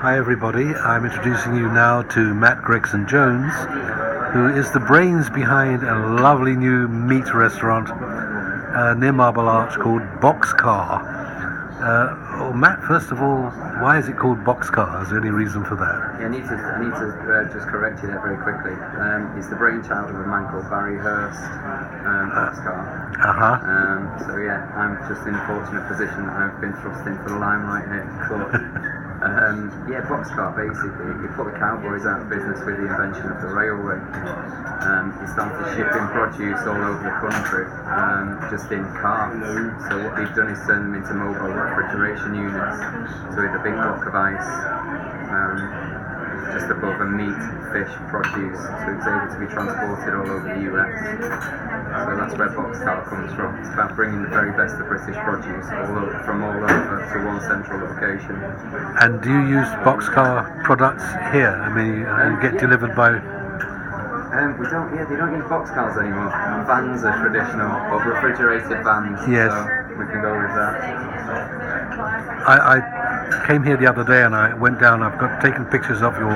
Hi everybody, I'm introducing you now to Matt Gregson-Jones, who is the brains behind a lovely new meat restaurant near Marble Arch called Boxcar. Matt, first of all, why is it called Boxcar? Is there any reason for that? Yeah, I need to just correct you there very quickly. It's the brainchild of a man called Barry Hurst, Boxcar. So yeah, I'm just in the fortunate position that I've been thrust into the limelight here. Boxcar basically, we put the cowboys out of business with the invention of the railway. He started shipping produce all over the country, just in carts. So what they've done is turn them into mobile refrigeration units. So with a big block of ice, just above a meat, fish, produce, so it's able to be transported all over the US. So that's where Boxcar comes from. It's about bringing the very best of British produce from all over to one central location. And do you use Boxcar products here? I mean, you get delivered by... We don't. Yeah, they don't use boxcars anymore. Vans are traditional, but refrigerated vans. Yes. So we can go with that. I came here the other day and I went down. I've taken pictures of your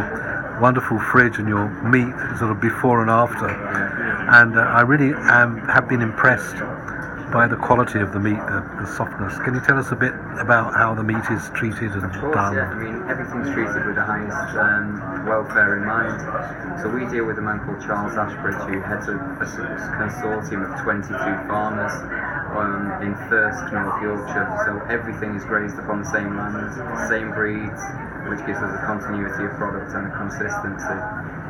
wonderful fridge and your meat, sort of before and after. Yeah. And I really have been impressed by the quality of the meat, the softness. Can you tell us a bit about how the meat is treated and done? Of course, done? yeah. I mean, everything's treated with the highest welfare in mind. So we deal with a man called Charles Ashbridge, who heads a consortium of 22 farmers in Thirsk, North Yorkshire. So everything is grazed upon the same land, same breeds, which gives us a continuity of product and a consistency.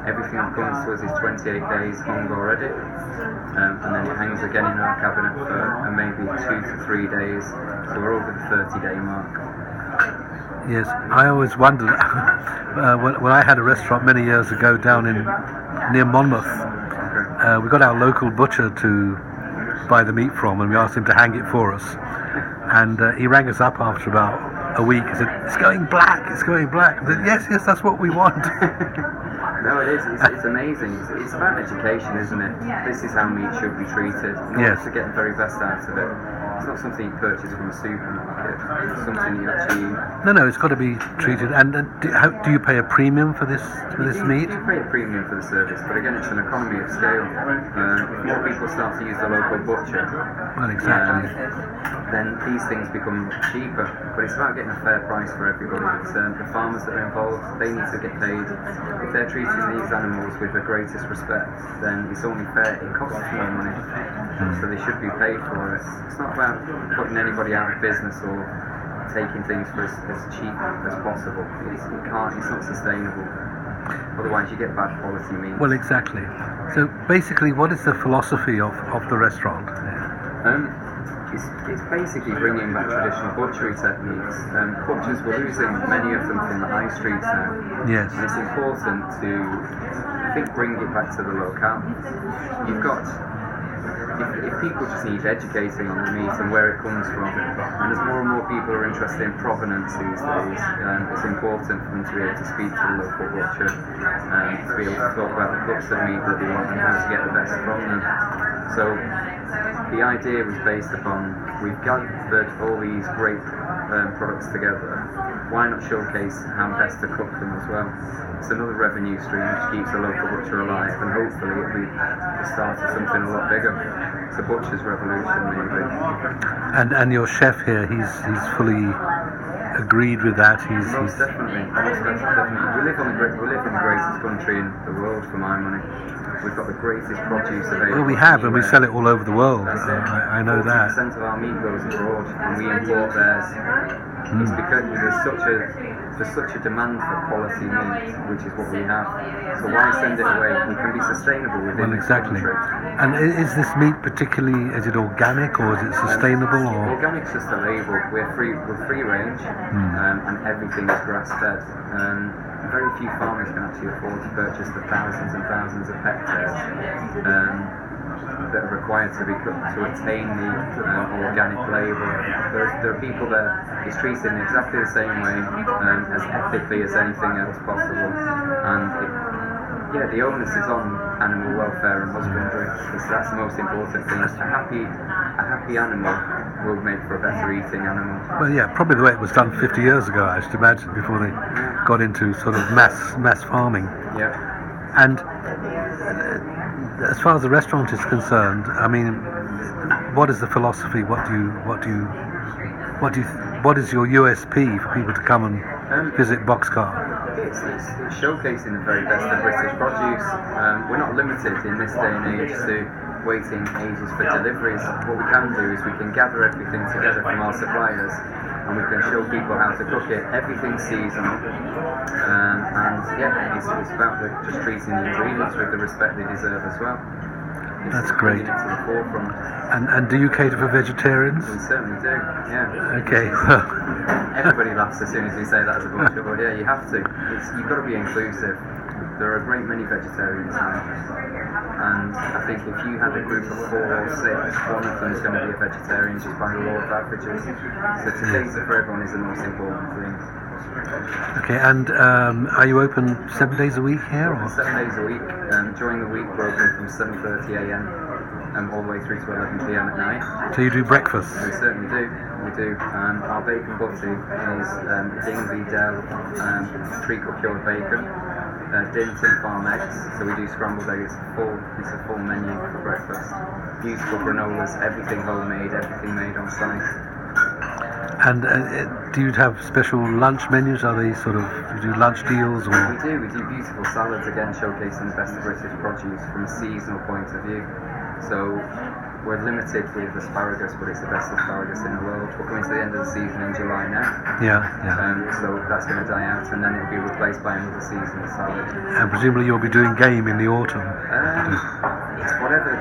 Everything that comes to us is 28 days hung already, and then it hangs again in our cabinet for maybe 2 to 3 days, so we're over the 30-day mark. Yes, I always wondered, when I had a restaurant many years ago down near Monmouth, we got our local butcher to buy the meat from, and we asked him to hang it for us, and he rang us up after about a week and said, it's going black. I said, yes, that's what we want. No, it is. It's amazing. It's about education, isn't it? This is how meat should be treated. In order to get the very best out of it. It's not something you purchase from a supermarket. It's something you actually... No, it's got to be treated. And do you pay a premium for this meat? You pay a premium for the service, but again, it's an economy of scale. If more people start to use the local butcher, well, exactly. Then these things become cheaper. But it's about getting a fair price for everybody. The farmers that are involved, they need to get paid. If they're treating these animals with the greatest respect, then it's only fair. It costs more money, so they should be paid for it. It's not about putting anybody out of business or taking things for as cheap as possible. It's not sustainable. Otherwise you get bad quality meat. Well, exactly. So basically, what is the philosophy of the restaurant? It's basically bringing back traditional butchery techniques. Butchers, we're losing many of them from the high streets now. Yes. And it's important to, I think, bring it back to the locale. If people just need educating on the meat and where it comes from, and as more and more people are interested in provenance these days, it's important for them to be able to speak to the local butcher, to be able to talk about the cuts of meat that they want and how to get the best from them. So the idea was based upon, we've gathered all these great products together, why not showcase how best to cook them as well? It's another revenue stream which keeps the local butcher alive, and hopefully it'll be the start of something a lot bigger. It's a butcher's revolution, maybe. And your chef here, he's fully agreed with that. Most definitely. We live in the greatest country in the world, for my money. We've got the greatest produce available. Well, we have, and we sell it all over the world. I know that. 40% of our meat goes abroad, and we import theirs. It's because there's such a demand for quality meat, which is what we have. So why send it away? We can be sustainable within the country. And is this meat particularly, is it organic or is it sustainable? Organic's just a label. We're free range, and everything is grass fed. Very few farmers can actually afford to purchase the thousands and thousands of hectares that are required to attain the organic label. There are people that is treated in exactly the same way, as ethically as anything else possible, and the onus is on animal welfare and husbandry, because that's the most important thing. A happy animal will make for a better eating animal. Well, yeah, probably the way it was done 50 years ago, I should imagine, before they got into sort of mass farming. Yeah. And as far as the restaurant is concerned, I mean, what is the philosophy? What is your USP for people to come and visit Boxcar? It's showcasing the very best of British produce. We're not limited in this day and age to waiting ages for deliveries. What we can do is we can gather everything together from our suppliers, and we can show people how to cook it. Everything's seasonal, and yeah, it's about just treating the ingredients with the respect they deserve as well. That's great. To the forefront. And do you cater for vegetarians? We certainly do, yeah. Okay. Everybody laughs as soon as we say that as a butcher, but yeah, you have to. You've got to be inclusive. There are a great many vegetarians now, and I think if you had a group of 4 or 6, one of them is going to be a vegetarian just by the law of averages. So to cater for everyone is the most important thing. Okay, and are you open 7 days a week here? Or? 7 days a week. During the week we're open from 7:30 a.m. All the way through to 11 p.m. at night. So you do breakfast? We certainly do. We do. Our bacon butty is Dingley Dell pre-cooked cured bacon, Dinton farm eggs. So we do scrambled eggs. It's a full menu for breakfast. Beautiful granolas, everything homemade, everything made on site. And do you have special lunch menus? Are they sort of, you do lunch deals or? We do beautiful salads, again showcasing the best of British produce from a seasonal point of view. So we're limited with asparagus, but it's the best asparagus in the world. We're coming to the end of the season in July now. Yeah. So that's going to die out, and then it'll be replaced by another seasonal salad. And presumably you'll be doing game in the autumn. It's whatever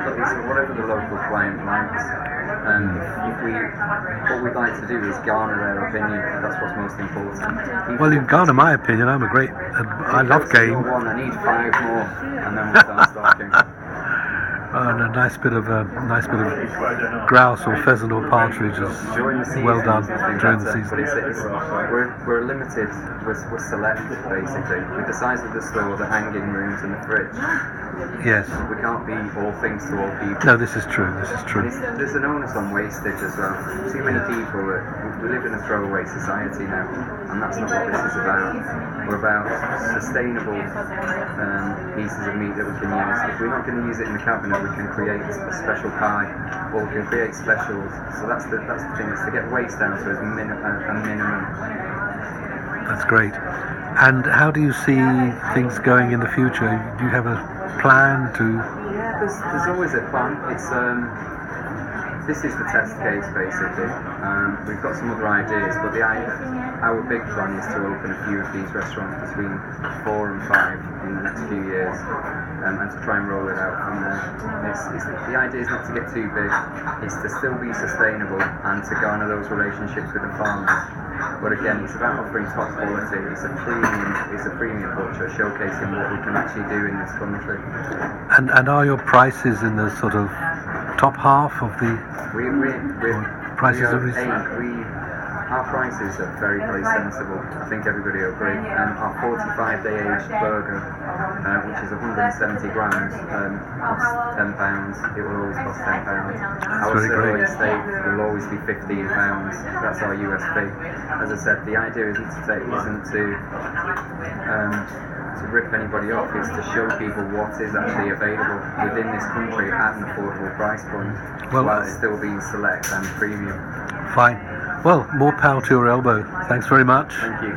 the local client likes. What we'd like to do is garner their opinion. That's what's most important. Well, you can garner my opinion. I love game. I need 5 more, and then we'll start stocking. And a nice bit of grouse or pheasant or partridge is well done during the season. But we're limited. We're select basically with the size of the store, the hanging rooms, and the fridge. Yes. We can't be all things to all people. No, this is true. There's an onus on wastage as well. Too many people. We live in a throwaway society now, and that's not what this is about. We're about sustainable pieces of meat that we can use. If we're not going to use it in the cabinet, we can create a special pie, or we can create specials. So that's the thing, is to get waste down to a minimum. That's great. And how do you see things going in the future? Do you have a plan to? Yeah, there's always a plan. It's this is the test case basically. We've got some other ideas, but our big plan is to open a few of these restaurants between 4 and 5 in the next few years, and to try and roll it out from there. The idea is not to get too big. It's to still be sustainable and to garner those relationships with the farmers. But again, it's about offering top quality. It's a premium butcher, showcasing what we can actually do in this country. And are your prices in the sort of top half of the prices? Our prices are very, very sensible. I think everybody will agree. Our 45-day aged burger, which is 170 grams, costs £10. It will always cost £10. Our sirloin steak will always be £15. That's our USP. As I said, the idea isn't to rip anybody off. It's to show people what is actually available within this country at an affordable price point, while still being select and premium. Fine. Well, more power to your elbow. Thanks very much. Thank you.